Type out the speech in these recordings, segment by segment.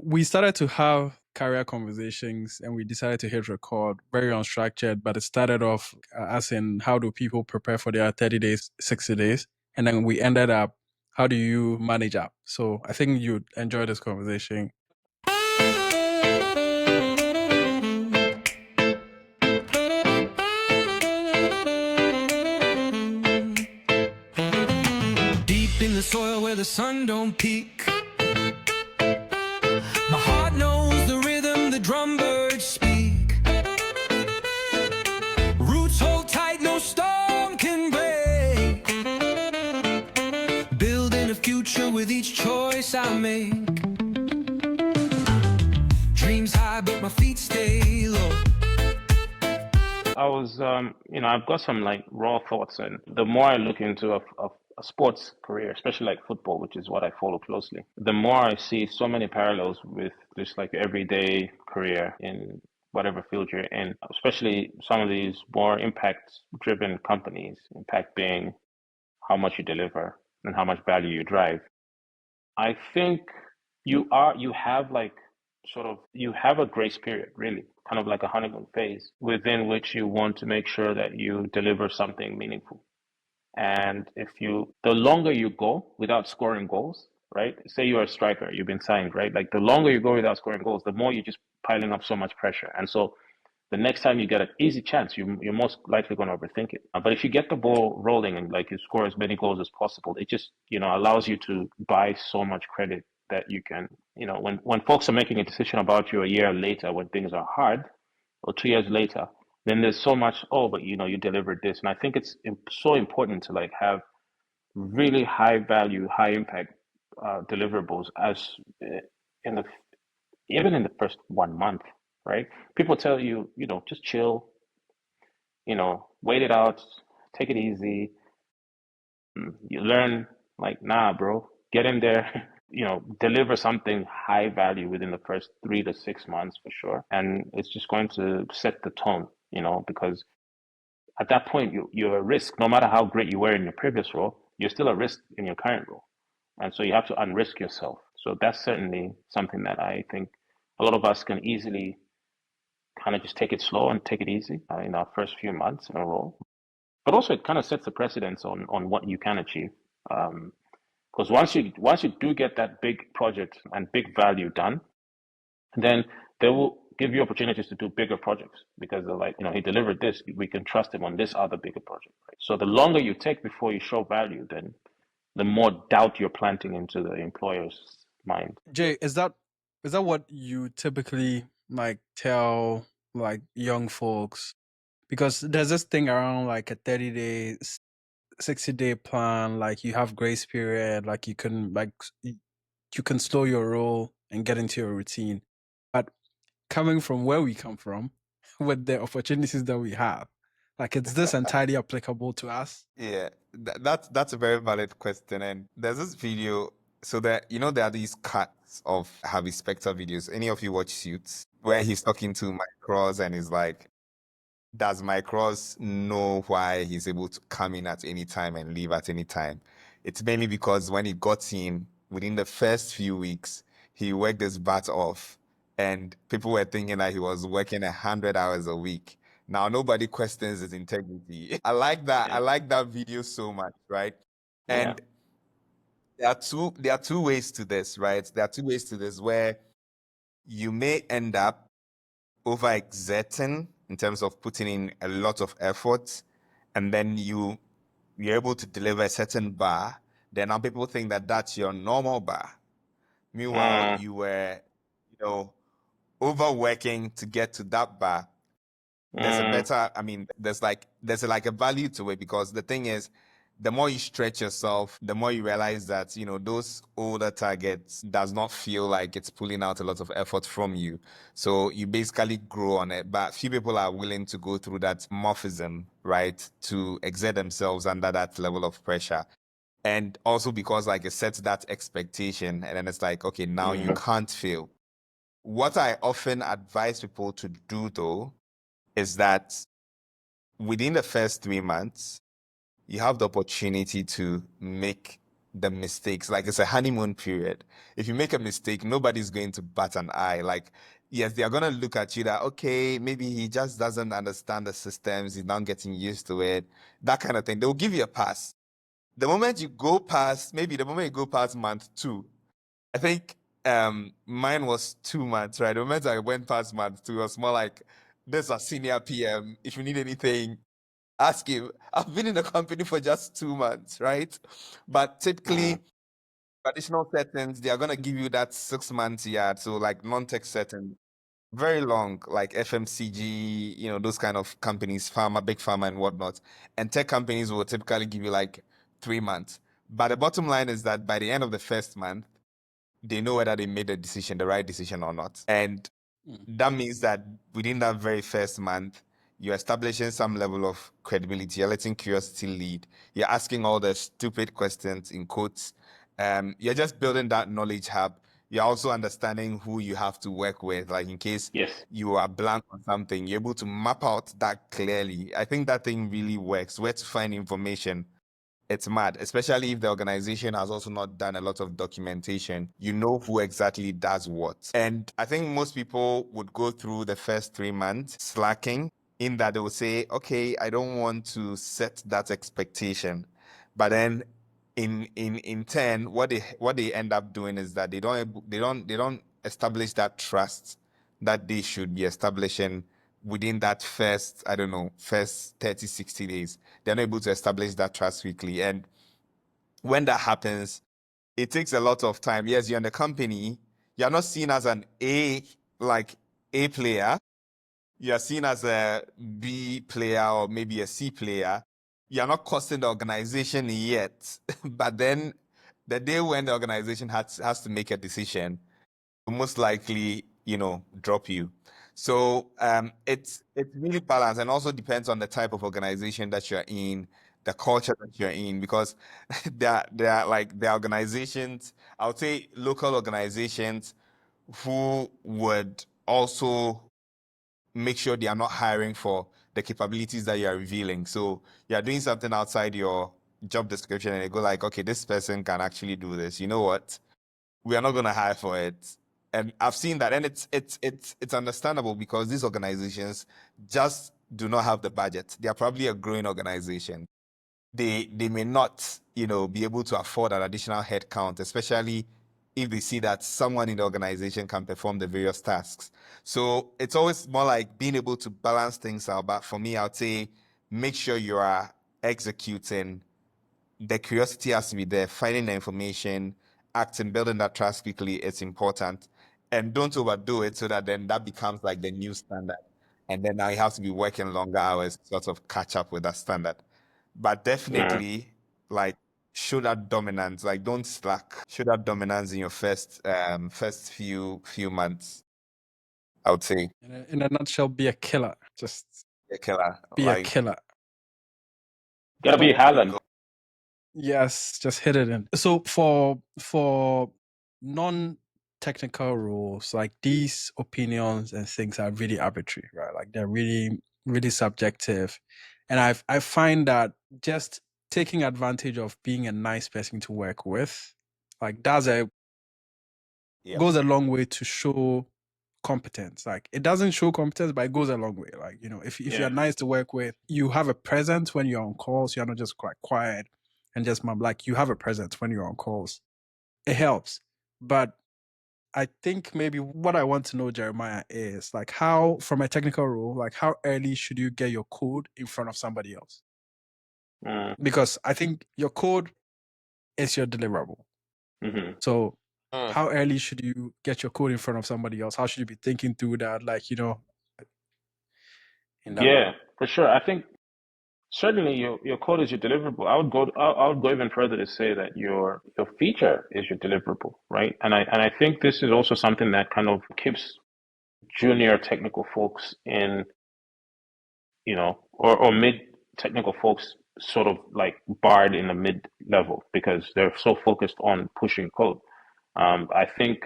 we started to have career conversations and we decided to hit record, very unstructured, but it started off as in how do people prepare for their 30 days, 60 days? And then we ended up, how do you manage up? So I think you'd enjoy this conversation. Deep in the soil where the sun don't peak. My heart knows the rhythm the drum birds speak. Roots hold tight, no storm can break. Building a future with each choice I make. Dreams high, but my feet stay low. I was, I've got some like raw thoughts, and the more I look into a sports career, especially like football, which is what I follow closely, the more I see so many parallels with just like everyday career in whatever field you're in, especially some of these more impact-driven companies, impact being how much you deliver and how much value you drive. I think you have like you have a grace period, really, kind of like a honeymoon phase within which you want to make sure that you deliver something meaningful. And the longer you go without scoring goals, right? Say you're a striker, you've been signed, right? Like the longer you go without scoring goals, the more you're just piling up so much pressure. And so the next time you get an easy chance, you're most likely going to overthink it. But if you get the ball rolling and like you score as many goals as possible, it just, allows you to buy so much credit that you can, when folks are making a decision about you a year later, when things are hard, or 2 years later, then there's so much, oh, but you delivered this. And I think it's so important to like have really high value, high impact deliverables as in the even in the first 1 month, right? People tell you, just chill, wait it out, take it easy. You learn, like, nah, bro, get in there, deliver something high value within the first 3 to 6 months for sure. And it's just going to set the tone, because at that point, you're a risk. No matter how great you were in your previous role, you're still a risk in your current role. And so you have to unrisk yourself. So that's certainly something that I think a lot of us can easily kind of just take it slow and take it easy in our first few months in a role. But also it kind of sets the precedence on what you can achieve. Because once you do get that big project and big value done, then they will give you opportunities to do bigger projects because they're like, he delivered this, we can trust him on this other bigger project, right? So the longer you take before you show value, then the more doubt you're planting into the employer's mind. Jay, is that what you typically like tell like young folks? Because there's this thing around like a 30-day, 60-day plan, like you have grace period, like you can slow your roll and get into your routine. But coming from where we come from, with the opportunities that we have, like is this entirely applicable to us? Yeah, that's a very valid question. And there's this video. So that there are these cuts of Harvey Specter videos. Any of you watch Suits, where he's talking to Mike Cross and he's like, does Mike Cross know why he's able to come in at any time and leave at any time? It's mainly because when he got in, within the first few weeks, he worked his butt off, and people were thinking that he was working 100 hours a week. Now nobody questions his integrity. I like that. I like that video so much, right? Yeah. And there are two ways to this, right? There are two ways to this where you may end up overexerting in terms of putting in a lot of effort, and then you're able to deliver a certain bar. Then now people think that that's your normal bar. Meanwhile, you were, overworking to get to that bar. There's a better, there's like a value to it, because the thing is, the more you stretch yourself, the more you realize that, those older targets does not feel like it's pulling out a lot of effort from you. So you basically grow on it. But few people are willing to go through that morphism, right, to exert themselves under that level of pressure. And also because like it sets that expectation, and then it's like, okay, now you can't fail. What I often advise people to do though is that within the first 3 months, you have the opportunity to make the mistakes. Like it's a honeymoon period. If you make a mistake, nobody's going to bat an eye. Like, yes, they are going to look at you that, okay, maybe he just doesn't understand the systems. He's not getting used to it. That kind of thing. They'll give you a pass. The moment you go past, maybe the moment you go past month two, I think mine was 2 months, right? The moment I went past month two, it was more like, this is a senior PM. If you need anything, ask him. I've been in the company for just 2 months, right? But Mm. typically, traditional settings, they are going to give you that 6 months yard. So, like non-tech setting, very long, like FMCG, those kind of companies, pharma, big pharma, and whatnot. And tech companies will typically give you like 3 months. But the bottom line is that by the end of the first month, they know whether they made the right decision or not. And Mm. that means that within that very first month, you're establishing some level of credibility. You're letting curiosity lead. You're asking all the stupid questions in quotes. You're just building that knowledge hub. You're also understanding who you have to work with. Like in case Yes. you are blank on something, you're able to map out that clearly. I think that thing really works. Where to find information, it's mad, especially if the organization has also not done a lot of documentation. You know who exactly does what. And I think most people would go through the first 3 months slacking in that they will say, okay, I don't want to set that expectation. But then in turn, what they end up doing is that they don't establish that trust that they should be establishing within that first, I don't know, first 30, 60 days. They're not able to establish that trust quickly. And when that happens, it takes a lot of time. Yes, you're in the company, you're not seen as an like A player. You're seen as a B player or maybe a C player. You're not costing the organization yet. But then the day when the organization has to make a decision, most likely, drop you. So it's really balanced and also depends on the type of organization that you're in, the culture that you're in, because there are organizations, I would say local organizations who would also make sure they are not hiring for the capabilities that you are revealing. So you're doing something outside your job description and they go like, okay, this person can actually do this. You know what? We are not going to hire for it. And I've seen that, and it's understandable because these organizations just do not have the budget. They are probably a growing organization. They may not, be able to afford an additional headcount, especially if they see that someone in the organization can perform the various tasks. So it's always more like being able to balance things out. But for me, I'd say make sure you are executing. The curiosity has to be there. Finding the information, acting, building that trust quickly, it's important. And don't overdo it so that then that becomes like the new standard. And then now you have to be working longer hours to sort of catch up with that standard. But Mm. definitely, like, show that dominance. Like, don't slack. Show that dominance in your first few months. I would say In a nutshell, be a killer. Just a killer. be a Like, killer. Gotta be Haaland. Yes, just hit it in. So for non-technical roles, like these opinions and things are really arbitrary, right? Like they're really, really subjective. And I find that just taking advantage of being a nice person to work with, like yeah, goes a long way to show competence. Like it doesn't show competence, but it goes a long way. Like, if Yeah. you're nice to work with, you have a presence when you're on calls, you're not just quite quiet and just mum. Like you have a presence when you're on calls. It helps. But I think maybe what I want to know, Jeremiah, is like how, from a technical role, like how early should you get your code in front of somebody else? Mm. Because I think your code is your deliverable. Hmm. So how early should you get your code in front of somebody else? How should you be thinking through that? Like, in that way. Yeah, for sure. I think certainly your code is your deliverable. I would go even further to say that your feature is your deliverable, right? And I think this is also something that kind of keeps junior technical folks in, or mid technical folks sort of like barred in the mid level because they're so focused on pushing code. I think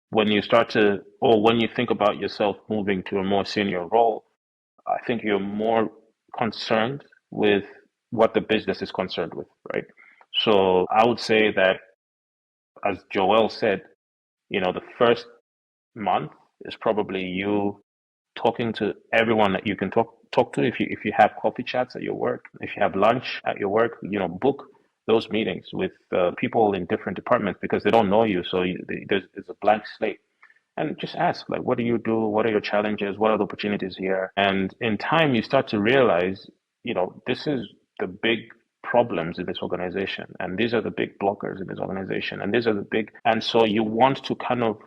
when you start to, or when you think about yourself moving to a more senior role, I think you're more concerned with what the business is concerned with, right? So I would say that, as Joel said, the first month is probably you talking to everyone that you can talk to. If you have coffee chats at your work, if you have lunch at your work, book those meetings with people in different departments because they don't know you. So there's a blank slate. And just ask, like, what do you do? What are your challenges? What are the opportunities here? And in time, you start to realize, this is the big problems in this organization. And these are the big blockers in this organization. And these are the big, and so you want to kind of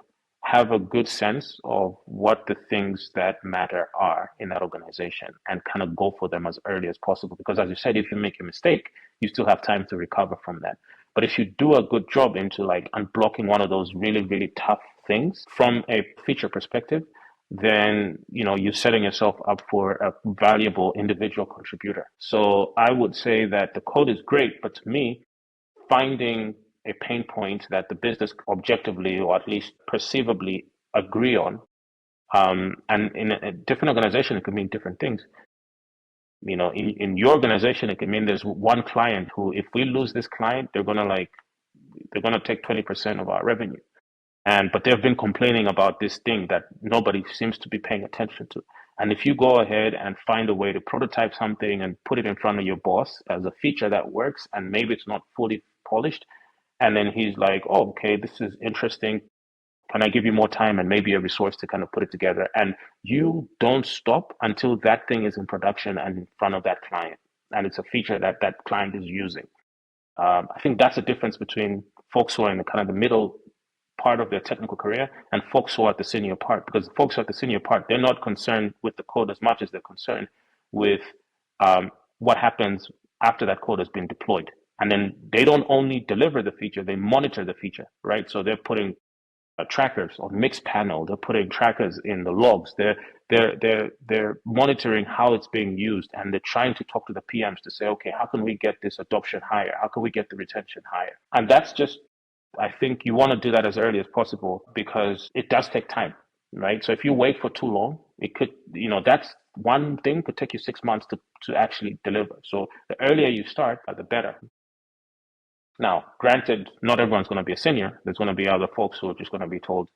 have a good sense of what the things that matter are in that organization and kind of go for them as early as possible. Because as you said, if you make a mistake, you still have time to recover from that. But if you do a good job into like unblocking one of those really, really tough things from a feature perspective, then you're setting yourself up for a valuable individual contributor. So I would say that the code is great, but to me, finding a pain point that the business objectively or at least perceivably agree on, and in a different organization, it could mean different things. In your organization, it could mean there's one client who, if we lose this client, they're gonna take 20% of our revenue. But they've been complaining about this thing that nobody seems to be paying attention to. And if you go ahead and find a way to prototype something and put it in front of your boss as a feature that works, and maybe it's not fully polished, and then he's like, "Oh, okay, this is interesting. Can I give you more time and maybe a resource to kind of put it together?" And you don't stop until that thing is in production and in front of that client, and it's a feature that that client is using. I think that's the difference between folks who are in the kind of the middle part of their technical career and folks who are at the senior part. Because folks who are at the senior part, they're not concerned with the code as much as they're concerned with what happens after that code has been deployed. And then they don't only deliver the feature, they monitor the feature, right? So they're putting trackers on Mixpanel, they're putting trackers in the logs, they're monitoring how it's being used, and they're trying to talk to the PMs to say, okay, how can we get this adoption higher? How can we get the retention higher? And that's just, I think you want to do that as early as possible because it does take time, right? So if you wait for too long, it could, that's one thing could take you 6 months to actually deliver. So the earlier you start, the better. Now, granted, not everyone's going to be a senior. There's going to be other folks who are just going to be told,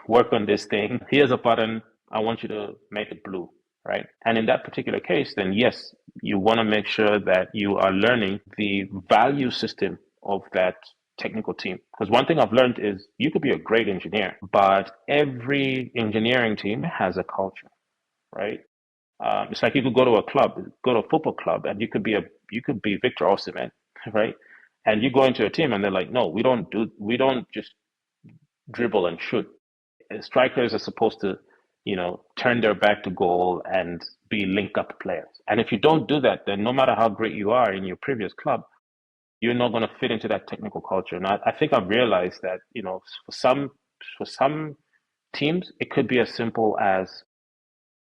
work on this thing. Here's a button. I want you to make it blue, right? And in that particular case, then yes, you want to make sure that you are learning the value system of that technical team. Because one thing I've learned is you could be a great engineer, but every engineering team has a culture, right? It's like you could go to a club, go to a football club, and you could be Victor Osimhen, right? And you go into a team, and they're like, no, we don't just dribble and shoot. Strikers are supposed to, turn their back to goal and be link up players. And if you don't do that, then no matter how great you are in your previous club, you're not going to fit into that technical culture. And I think I've realized that, for some teams, it could be as simple as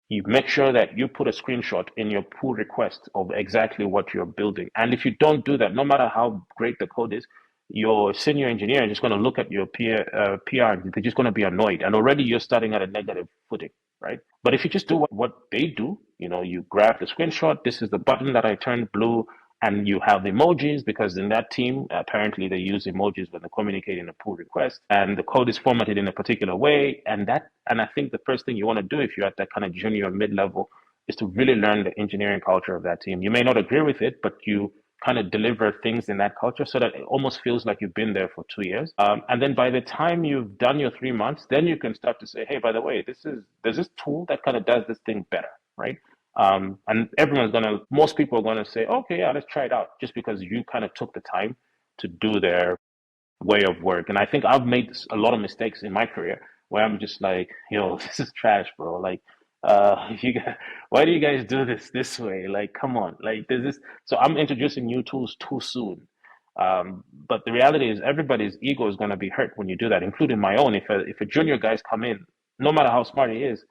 you make sure that you put a screenshot in your pull request of exactly what you're building. And if you don't do that, no matter how great the code is, your senior engineer is just going to look at your PR, they're just going to be annoyed. And already you're starting at a negative footing, right? But if you just do what they do, you grab the screenshot, this is the button that I turned blue, and you have emojis because in that team, apparently they use emojis when they're communicating a pull request, and the code is formatted in a particular way. And I think the first thing you want to do if you're at that kind of junior mid level is to really learn the engineering culture of that team. You may not agree with it, but you kind of deliver things in that culture so that it almost feels like you've been there for 2 years. And then by the time you've done your 3 months, then you can start to say, hey, by the way, there's this tool that kind of does this thing better, right? And most people are gonna say, okay, yeah, let's try it out, just because you kind of took the time to do their way of work. And I think I've made a lot of mistakes in my career where I'm just like, this is trash, bro. Like, you guys, why do you guys do this way? Like, come on, like, there's this. So I'm introducing new tools too soon. But the reality is, everybody's ego is going to be hurt when you do that, including my own. If a junior guy's come in, no matter how smart he is,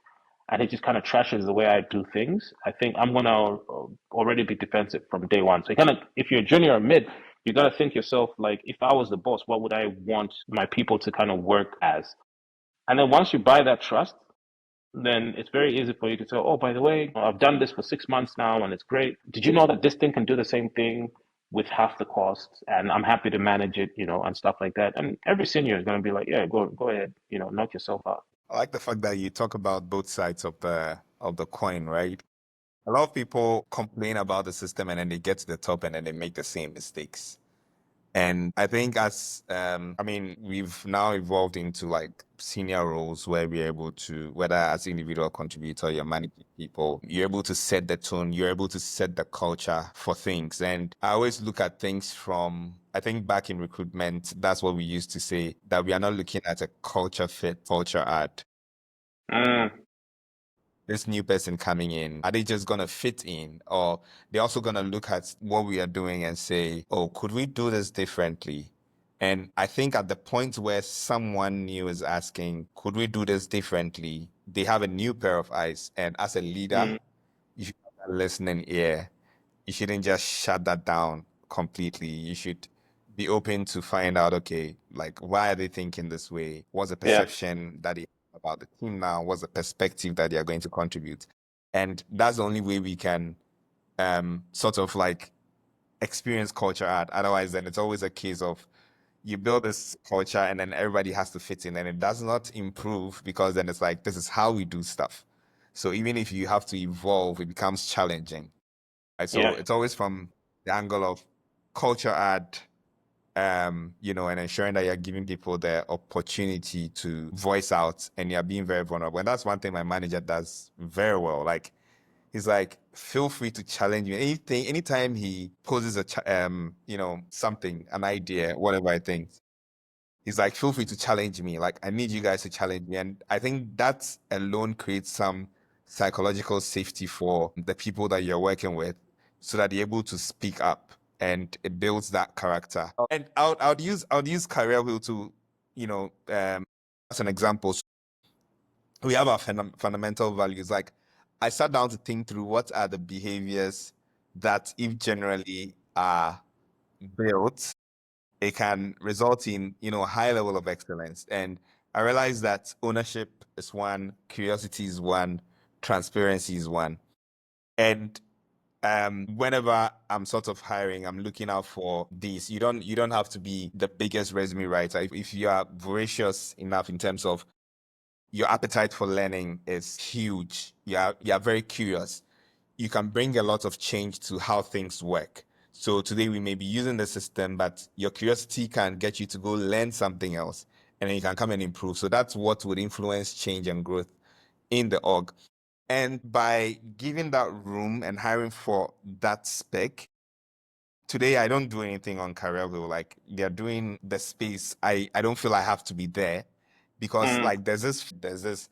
and he just kind of trashes the way I do things, I think I'm gonna already be defensive from day one. So if you're a junior or mid, you gotta think yourself like, if I was the boss, what would I want my people to kind of work as? And then once you buy that trust, then it's very easy for you to say, oh, by the way, I've done this for 6 months now and it's great. Did you know that this thing can do the same thing with half the cost, and I'm happy to manage it, and stuff like that. And every senior is going to be like, yeah, go ahead, knock yourself out. I like the fact that you talk about both sides of the coin, right? A lot of people complain about the system and then they get to the top and then they make the same mistakes. And I think we've now evolved into like senior roles where we're able to, whether as individual contributor, you're managing people, you're able to set the tone, you're able to set the culture for things. And I always look at things from, I think back in recruitment, that's what we used to say, that we are not looking at a culture fit, culture add. Mm, This new person coming in, are they just going to fit in? Or they're also going to look at what we are doing and say, oh, could we do this differently? And I think at the point where someone new is asking, could we do this differently? They have a new pair of eyes. And as a leader, mm, you should have a listening ear. You shouldn't just shut that down completely. You should be open to find out, okay, like why are they thinking this way? What's the yeah, perception that they have about the team now? What's the perspective that they are going to contribute? And that's the only way we can sort of like experience culture art. Otherwise, then it's always a case of you build this culture and then everybody has to fit in and it does not improve because then it's like this is how we do stuff. So even if you have to evolve, it becomes challenging. Right? So yeah, it's always from the angle of culture art, and ensuring that you're giving people the opportunity to voice out and you're being very vulnerable. And that's one thing my manager does very well. Like he's like, feel free to challenge me. Anytime he poses something, an idea, whatever I think. He's like, feel free to challenge me. Like, I need you guys to challenge me. And I think that alone creates some psychological safety for the people that you're working with so that they're able to speak up and it builds that character. And I would use Career Wheel to, as an example. So we have our fundamental values. Like, I sat down to think through what are the behaviors that, if generally are built, it can result in a high level of excellence. And I realized that ownership is one, curiosity is one, transparency is one. And whenever I'm sort of hiring, I'm looking out for these. You don't have to be the biggest resume writer. If you are voracious enough in terms of your appetite for learning is huge. You are very curious. You can bring a lot of change to how things work. So today we may be using the system, but your curiosity can get you to go learn something else, and then you can come and improve. So that's what would influence change and growth in the org. And by giving that room and hiring for that spec, today I don't do anything on career Wheel. Like they're doing the space. I don't feel I have to be there because mm, like there's this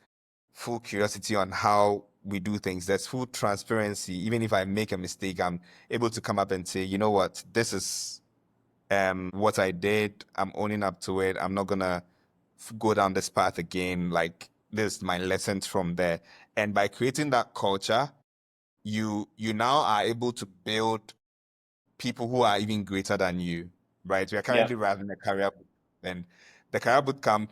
full curiosity on how we do things. There's full transparency. Even if I make a mistake, I'm able to come up and say, you know what, this is what I did. I'm owning up to it. I'm not gonna go down this path again. Like this is my lessons from there. And by creating that culture, you now are able to build people who are even greater than you. Right? We are yeah, currently running a career boot, and the career boot camp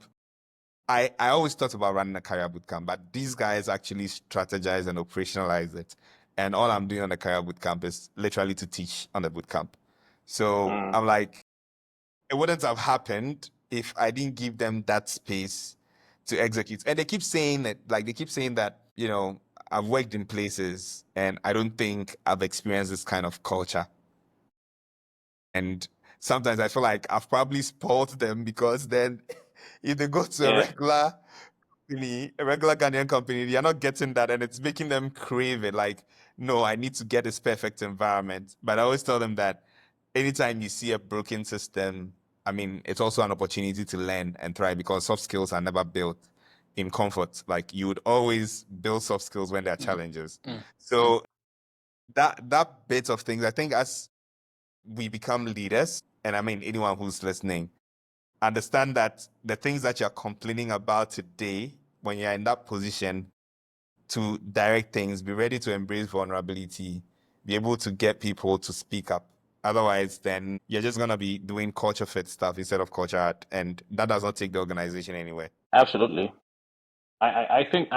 I always thought about running a career bootcamp, but these guys actually strategize and operationalize it. And all I'm doing on the career bootcamp is literally to teach on the bootcamp. So mm, I'm like, it wouldn't have happened if I didn't give them that space to execute. And they keep saying that, like they keep saying that, I've worked in places and I don't think I've experienced this kind of culture. And sometimes I feel like I've probably spoiled them because then if they go to a yeah, regular Ghanaian company, you're not getting that, and it's making them crave it. Like, no, I need to get this perfect environment. But I always tell them that anytime you see a broken system, I mean, it's also an opportunity to learn and try because soft skills are never built in comfort. Like, you would always build soft skills when there are Mm, challenges. mm, So that bit of things, I think, as we become leaders, and I mean anyone who's listening understand that the things that you're complaining about today, when you're in that position to direct things, be ready to embrace vulnerability, be able to get people to speak up. Otherwise, then you're just going to be doing culture fit stuff instead of culture art. And that does not take the organization anywhere. absolutely. I think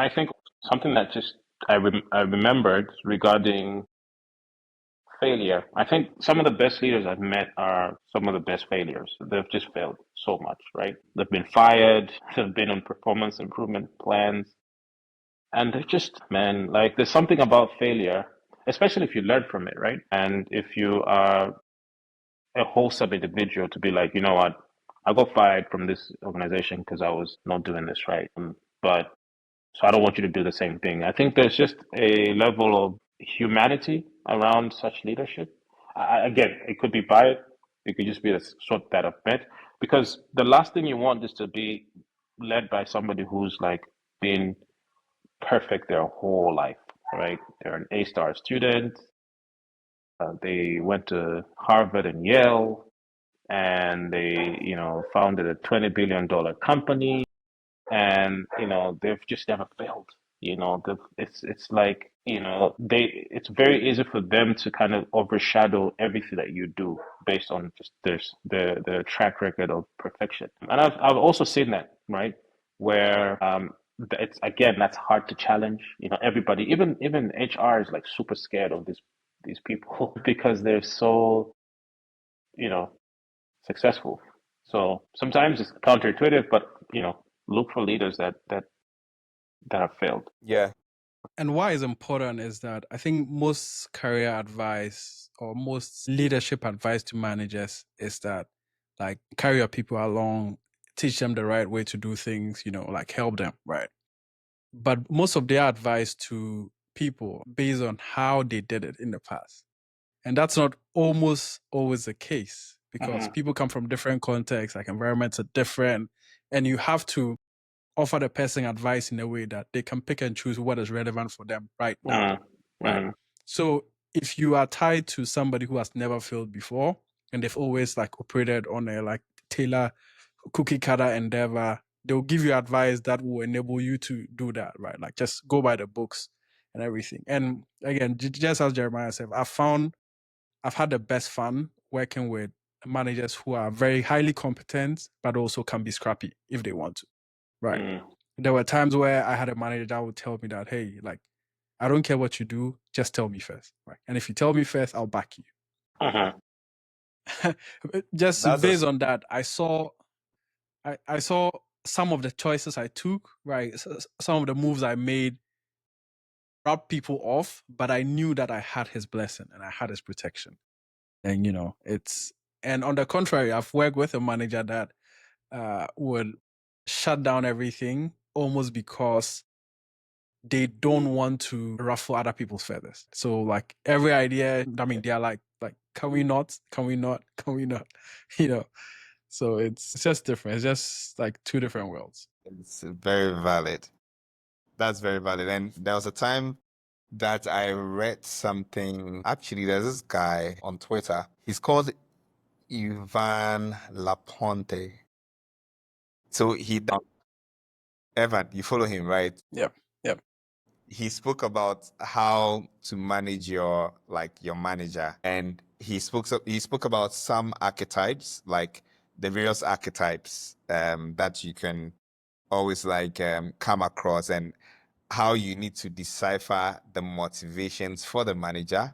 something that just I remembered regarding failure. I think some of the best leaders I've met are some of the best failures. They've just failed so much, right? They've been fired, they've been on performance improvement plans, and they're just, man, like there's something about failure, especially if you learn from it, right? And if you are a wholesome individual to be like, you know what, I got fired from this organization because I was not doing this right. But so I don't want you to do the same thing. I think there's just a level of humanity around such leadership. Again, it could be biased. It could just be the sort that I've met. Because the last thing you want is to be led by somebody who's like been perfect their whole life, right? They're an A-star student. They went to Harvard and Yale, and they, founded a $20 billion company, and they've just never failed. It's like it's very easy for them to kind of overshadow everything that you do based on just their track record of perfection. And I've also seen that, right, where it's again that's hard to challenge. Everybody, even HR is like super scared of these people because they're so you know successful. So sometimes it's counterintuitive, but look for leaders that have failed. Yeah. And why is important is that I think most career advice or most leadership advice to managers is that like carry your people along, teach them the right way to do things, like help them, right? But most of their advice to people based on how they did it in the past. And that's not almost always the case because Mm-hmm. people come from different contexts, like environments are different, and you have to offer the person advice in a way that they can pick and choose what is relevant for them right now, Mm-hmm. right? Mm-hmm. So if you are tied to somebody who has never failed before and they've always like operated on a like Taylor cookie cutter endeavor, they'll give you advice that will enable you to do that, right? Like just go by the books and everything. And again, just as Jeremiah said, I've had the best fun working with managers who are very highly competent, but also can be scrappy if they want to. Right. Mm-hmm. There were times where I had a manager that would tell me that, hey, like, I don't care what you do, just tell me first. Right. And if you tell me first, I'll back you. Mm-hmm. Just That's a based on that, I saw some of the choices I took, right? Some of the moves I made rubbed people off, but I knew that I had his blessing and I had his protection. And and on the contrary, I've worked with a manager that would shut down everything almost because they don't want to ruffle other people's feathers. So like every idea, I mean, they're like, can we not? Can we not? Can we not? You know. So it's just different. It's just like two different worlds. It's very valid. That's very valid. And there was a time that I read something. Actually, there's this guy on Twitter. He's called Ivan Laponte. So Evan, you follow him, right? Yep. Yep. He spoke about how to manage your manager, and he spoke about some archetypes, like the various archetypes that you can always come across, and how you need to decipher the motivations for the manager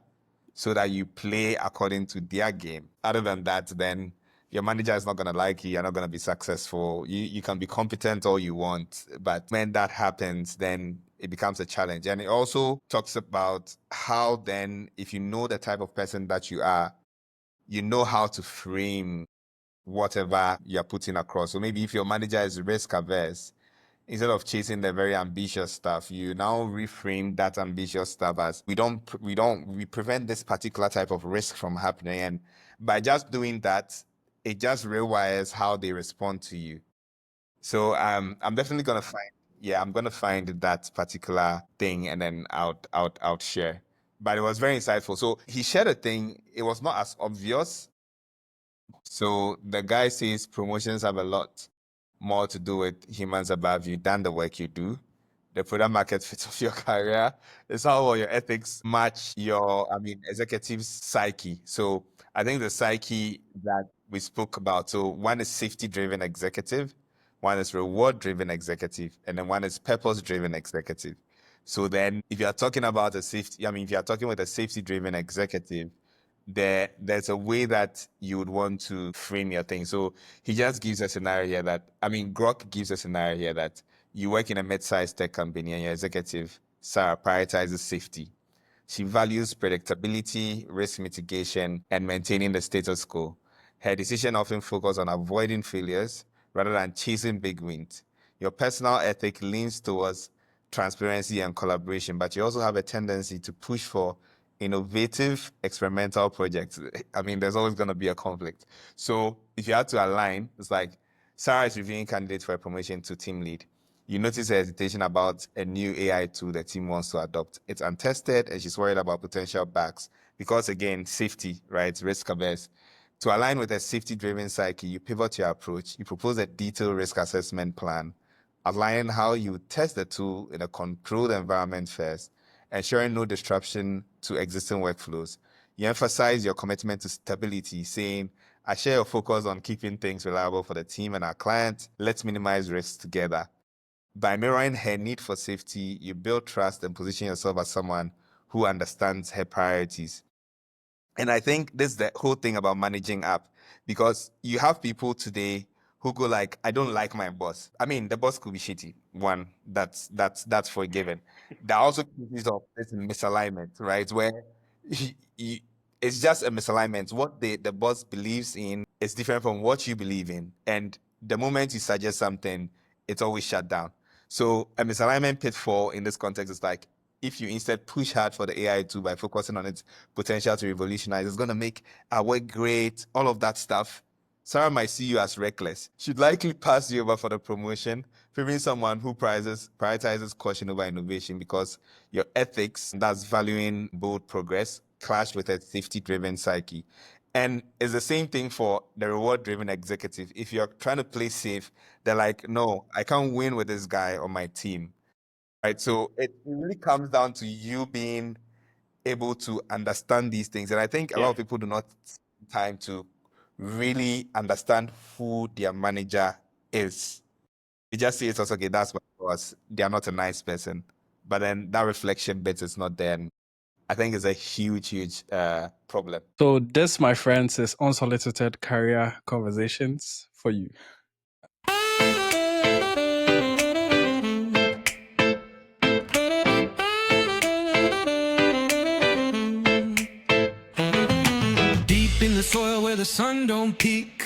so that you play according to their game. Other than that, then your manager is not going to like you. You're not going to be successful. You can be competent all you want, but when that happens, then it becomes a challenge. And it also talks about how then, if you know the type of person that you are, you know how to frame whatever you're putting across. So maybe if your manager is risk averse, instead of chasing the very ambitious stuff, you now reframe that ambitious stuff as we prevent this particular type of risk from happening. And by just doing that, it just rewires how they respond to you. So I'm definitely gonna find that particular thing, and then I'll share. But it was very insightful. So he shared a thing, it was not as obvious. So the guy says promotions have a lot more to do with humans above you than the work you do. The product market fit of your career is how well your ethics match executive's psyche. So I think the psyche that we spoke about. So one is safety driven executive, one is reward driven executive, and then one is purpose driven executive. So then if you're talking about if you're talking with a safety driven executive, there's a way that you would want to frame your thing. So he just gives a scenario here that, I mean, Grok gives a scenario here that you work in a mid-sized tech company and your executive, Sarah, prioritizes safety. She values predictability, risk mitigation, and maintaining the status quo. Her decision often focus on avoiding failures rather than chasing big wins. Your personal ethic leans towards transparency and collaboration, but you also have a tendency to push for innovative experimental projects. I mean, there's always going to be a conflict. So if you had to align, it's like Sarah is reviewing candidates for a promotion to team lead. You notice her hesitation about a new AI tool the team wants to adopt. It's untested and she's worried about potential bugs because, again, safety, right? Risk averse. To align with a safety-driven psyche, you pivot your approach. You propose a detailed risk assessment plan, outlining how you test the tool in a controlled environment first, ensuring no disruption to existing workflows. You emphasize your commitment to stability, saying, I share your focus on keeping things reliable for the team and our clients. Let's minimize risks together. By mirroring her need for safety, you build trust and position yourself as someone who understands her priorities. And I think this is the whole thing about managing up, because you have people today who go like, I don't like my boss. I mean, the boss could be shitty. One, that's forgiven. There are also cases of this misalignment, right? Where it's just a misalignment. What the boss believes in is different from what you believe in. And the moment you suggest something, it's always shut down. So a misalignment pitfall in this context is like, if you instead push hard for the AI tool by focusing on its potential to revolutionize, it's going to make our work great, all of that stuff. Sarah might see you as reckless. She'd likely pass you over for the promotion, favoring someone who prioritizes caution over innovation because your ethics, that's valuing bold progress, clash with a safety-driven psyche. And it's the same thing for the reward-driven executive. If you're trying to play safe, they're like, no, I can't win with this guy on my team. Right. So it really comes down to you being able to understand these things. And I think a lot Yeah. of people do not take time to really understand who their manager is. You just see it as, okay, that's what it was. They are not a nice person. But then that reflection bit is not there. And I think it's a huge problem. So this, my friends, is Unsolicited Career Conversations for you. Deep in the soil where the sun don't peek,